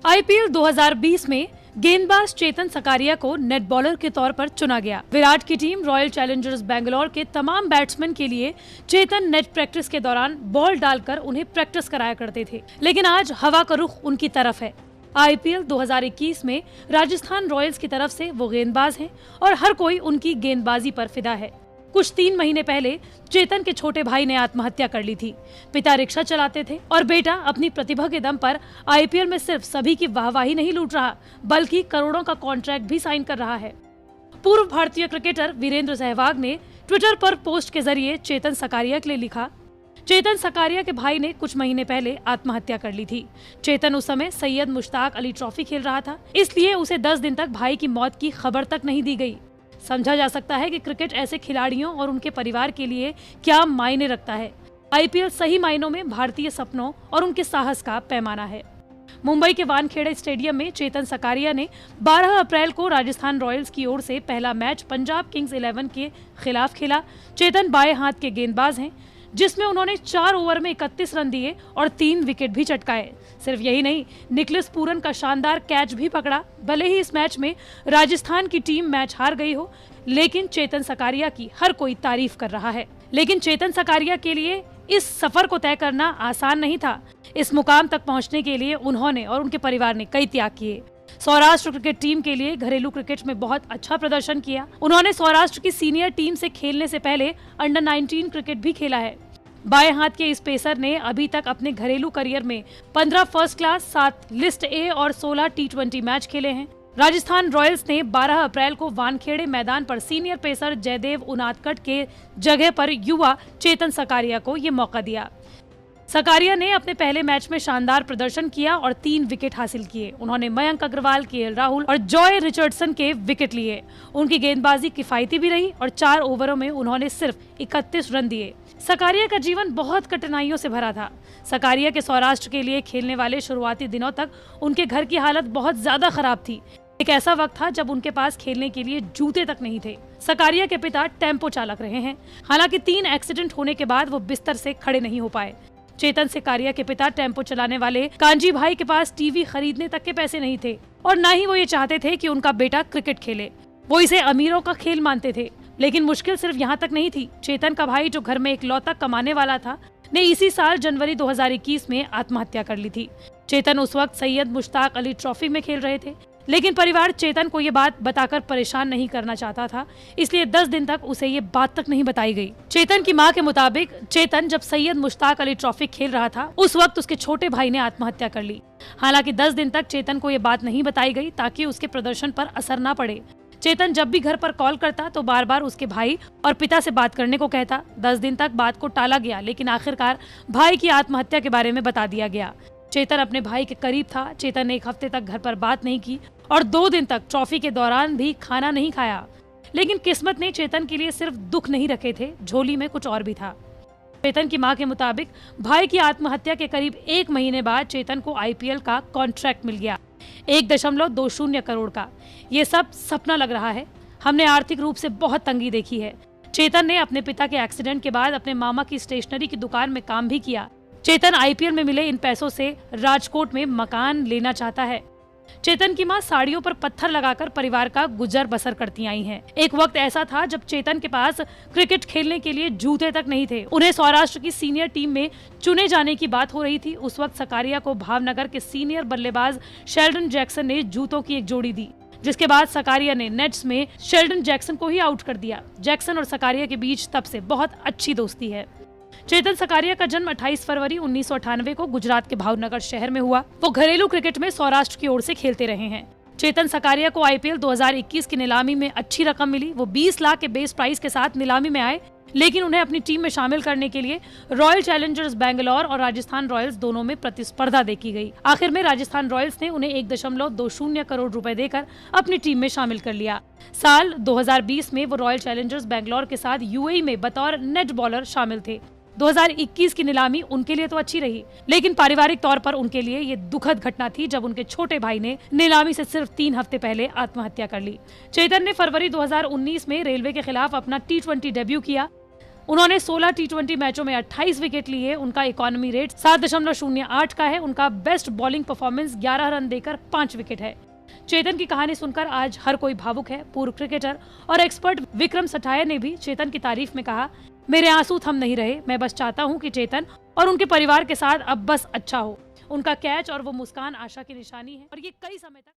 IPL 2020 में गेंदबाज चेतन सकारिया को नेट बॉलर के तौर पर चुना गया। विराट की टीम रॉयल चैलेंजर्स बेंगलोर के तमाम बैट्समैन के लिए चेतन नेट प्रैक्टिस के दौरान बॉल डालकर उन्हें प्रैक्टिस कराया करते थे, लेकिन आज हवा का रुख उनकी तरफ है। आईपीएल 2021 में राजस्थान रॉयल्स की तरफ से वो गेंदबाज हैं और हर कोई उनकी गेंदबाजी पर फिदा है। कुछ 3 महीने पहले चेतन के छोटे भाई ने आत्महत्या कर ली थी। पिता रिक्शा चलाते थे और बेटा अपनी प्रतिभा के दम पर आईपीएल में सिर्फ सभी की वाहवाही नहीं लूट रहा, बल्कि करोड़ों का कॉन्ट्रैक्ट भी साइन कर रहा है। पूर्व भारतीय क्रिकेटर वीरेंद्र सहवाग ने ट्विटर पर पोस्ट के जरिए चेतन सकारिया के लिए लिखा, चेतन सकारिया के भाई ने कुछ महीने पहले आत्महत्या कर ली थी। चेतन उस समय सैयद मुश्ताक अली ट्रॉफी खेल रहा था, इसलिए उसे 10 दिन तक भाई की मौत की खबर तक नहीं दी गई। समझा जा सकता है कि क्रिकेट ऐसे खिलाड़ियों और उनके परिवार के लिए क्या मायने रखता है। आईपीएल सही मायनों में भारतीय सपनों और उनके साहस का पैमाना है। मुंबई के वानखेड़े स्टेडियम में चेतन सकारिया ने 12 अप्रैल को राजस्थान रॉयल्स की ओर से पहला मैच पंजाब किंग्स 11 के खिलाफ खेला। चेतन बाएं हाथ के गेंदबाज हैं, जिसमें उन्होंने 4 ओवर में 31 रन दिए और 3 विकेट भी चटकाए। सिर्फ यही नहीं, निकलस पूरन का शानदार कैच भी पकड़ा। भले ही इस मैच में राजस्थान की टीम मैच हार गई हो, लेकिन चेतन सकारिया की हर कोई तारीफ कर रहा है। लेकिन चेतन सकारिया के लिए इस सफर को तय करना आसान नहीं था। इस मुकाम तक पहुंचने के लिए उन्होंने और उनके परिवार ने कई त्याग किए। सौराष्ट्र क्रिकेट टीम के लिए घरेलू क्रिकेट में बहुत अच्छा प्रदर्शन किया। उन्होंने सौराष्ट्र की सीनियर टीम से खेलने से पहले अंडर 19 क्रिकेट भी खेला है। बाएं हाथ के इस पेसर ने अभी तक अपने घरेलू करियर में 15 फर्स्ट क्लास, 7 लिस्ट ए और 16 T20 मैच खेले हैं। राजस्थान रॉयल्स ने 12 अप्रैल को वानखेड़े मैदान पर सीनियर पेसर जयदेव उनादकट के जगह पर युवा चेतन सकारिया को ये मौका दिया। सकारिया ने अपने पहले मैच में शानदार प्रदर्शन किया और 3 विकेट हासिल किए। उन्होंने मयंक अग्रवाल, केएल राहुल और जॉय रिचर्डसन के विकेट लिए। उनकी गेंदबाजी किफायती भी रही और 4 ओवरों में उन्होंने सिर्फ 31 रन दिए। सकारिया का जीवन बहुत कठिनाइयों से भरा था। सकारिया के सौराष्ट्र के लिए खेलने वाले शुरुआती दिनों तक उनके घर की हालत बहुत ज्यादा खराब थी। एक ऐसा वक्त था जब उनके पास खेलने के लिए जूते तक नहीं थे। सकारिया के पिता टेम्पो चालक रहे हैं। हालांकि 3 एक्सीडेंट होने के बाद वो बिस्तर से खड़े नहीं हो पाए। चेतन सकारिया के पिता टेम्पो चलाने वाले कांजी भाई के पास टीवी खरीदने तक के पैसे नहीं थे और न ही वो ये चाहते थे कि उनका बेटा क्रिकेट खेले। वो इसे अमीरों का खेल मानते थे। लेकिन मुश्किल सिर्फ यहाँ तक नहीं थी। चेतन का भाई, जो घर में इकलौता कमाने वाला था, ने इसी साल जनवरी 2021 में आत्महत्या कर ली थी। चेतन उस वक्त सैयद मुश्ताक अली ट्रॉफी में खेल रहे थे, लेकिन परिवार चेतन को ये बात बताकर परेशान नहीं करना चाहता था, इसलिए 10 दिन तक उसे ये बात तक नहीं बताई गई। चेतन की मां के मुताबिक चेतन जब सैयद मुश्ताक अली ट्रॉफी खेल रहा था, उस वक्त उसके छोटे भाई ने आत्महत्या कर ली। हालांकि 10 दिन तक चेतन को ये बात नहीं बताई गई ताकि उसके प्रदर्शन पर असर न पड़े। चेतन जब भी घर पर कॉल करता तो बार बार उसके भाई और पिता से बात करने को कहता। 10 दिन तक बात को टाला गया, लेकिन आखिरकार भाई की आत्महत्या के बारे में बता दिया गया। चेतन अपने भाई के करीब था। चेतन ने 1 हफ्ते तक घर पर बात नहीं की और 2 दिन तक ट्रॉफी के दौरान भी खाना नहीं खाया। लेकिन किस्मत ने चेतन के लिए सिर्फ दुख नहीं रखे थे, झोली में कुछ और भी था। चेतन की मां के मुताबिक भाई की आत्महत्या के करीब 1 महीने बाद चेतन को आईपीएल का कॉन्ट्रैक्ट मिल गया, 1.20 करोड़ का। ये सब सपना लग रहा है। हमने आर्थिक रूप से बहुत तंगी देखी है। चेतन ने अपने पिता के एक्सीडेंट के बाद अपने मामा की स्टेशनरी की दुकान में काम भी किया। चेतन आईपीएल में मिले इन पैसों से राजकोट में मकान लेना चाहता है। चेतन की मां साड़ियों पर पत्थर लगाकर परिवार का गुजर बसर करती आई हैं। एक वक्त ऐसा था जब चेतन के पास क्रिकेट खेलने के लिए जूते तक नहीं थे। उन्हें सौराष्ट्र की सीनियर टीम में चुने जाने की बात हो रही थी। उस वक्त सकारिया को भावनगर के सीनियर बल्लेबाज शेल्डन जैक्सन ने जूतों की एक जोड़ी दी, जिसके बाद सकारिया ने नेट्स में शेल्डन जैक्सन को ही आउट कर दिया। जैक्सन और सकारिया के बीच तब से बहुत अच्छी दोस्ती है। चेतन सकारिया का जन्म 28 फरवरी 1998 को गुजरात के भावनगर शहर में हुआ। वो घरेलू क्रिकेट में सौराष्ट्र की ओर से खेलते रहे हैं। चेतन सकारिया को आईपीएल 2021 की नीलामी में अच्छी रकम मिली। वो 20 लाख के बेस प्राइस के साथ नीलामी में आए, लेकिन उन्हें अपनी टीम में शामिल करने के लिए रॉयल चैलेंजर्स बेंगलोर और राजस्थान रॉयल्स दोनों में प्रतिस्पर्धा देखी गई। आखिर में राजस्थान रॉयल्स ने उन्हें 1.20 करोड़ रुपए देकर अपनी टीम में शामिल कर लिया। साल 2020 में वो रॉयल चैलेंजर्स बेंगलोर के साथ यूएई में बतौर नेट बॉलर शामिल थे। 2021 की नीलामी उनके लिए तो अच्छी रही, लेकिन पारिवारिक तौर पर उनके लिए ये दुखद घटना थी जब उनके छोटे भाई ने नीलामी से सिर्फ 3 हफ्ते पहले आत्महत्या कर ली। चेतन ने फरवरी 2019 में रेलवे के खिलाफ अपना T20 डेब्यू किया। उन्होंने 16 टी20 मैचों में 28 विकेट लिए। उनका इकोनॉमी रेट 7.08 का है। उनका बेस्ट बॉलिंग परफॉर्मेंस 11 रन देकर 5 विकेट है। चेतन की कहानी सुनकर आज हर कोई भावुक है। पूर्व क्रिकेटर और एक्सपर्ट विक्रम सठायर ने भी चेतन की तारीफ में कहा, मेरे आंसू थम नहीं रहे। मैं बस चाहता हूं कि चेतन और उनके परिवार के साथ अब बस अच्छा हो। उनका कैच और वो मुस्कान आशा की निशानी है और ये कई समय तक